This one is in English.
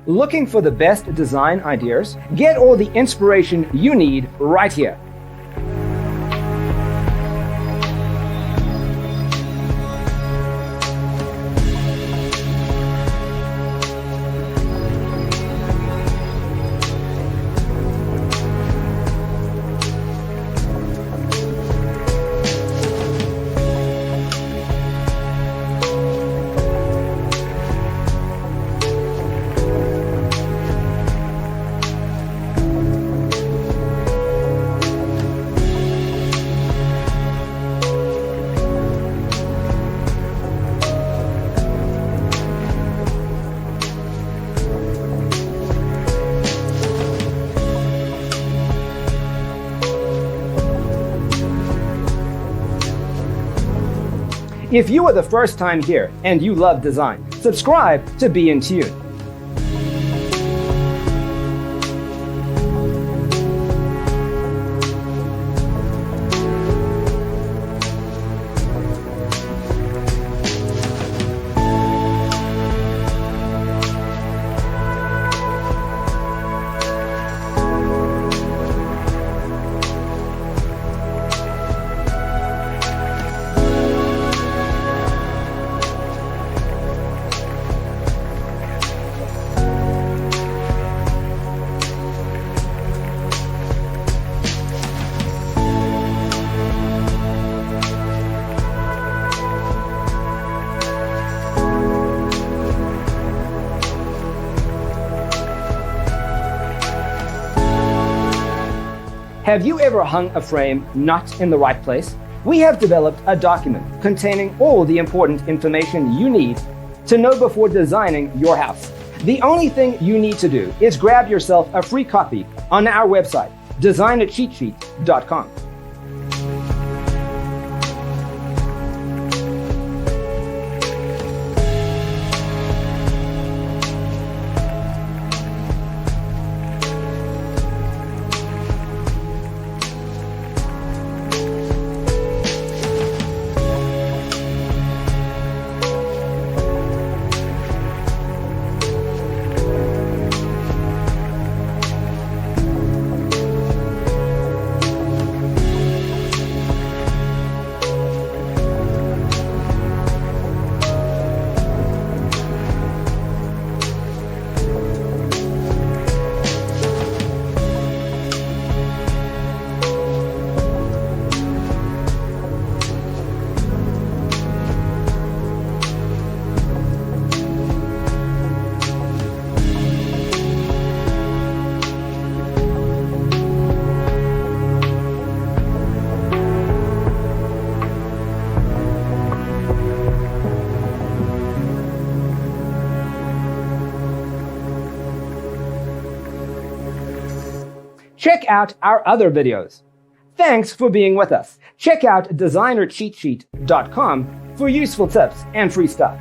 Looking for the best design ideas? Get all the inspiration you need right here. If you are the first time here and you love design, subscribe to Be in Tune. Have you ever hung a frame not in the right place? We have developed a document containing all the important information you need to know before designing your house. The only thing you need to do is grab yourself a free copy on our website, designacheatsheet.com. Check out our other videos. Thanks for being with us. Check out designercheatsheet.com for useful tips and free stuff.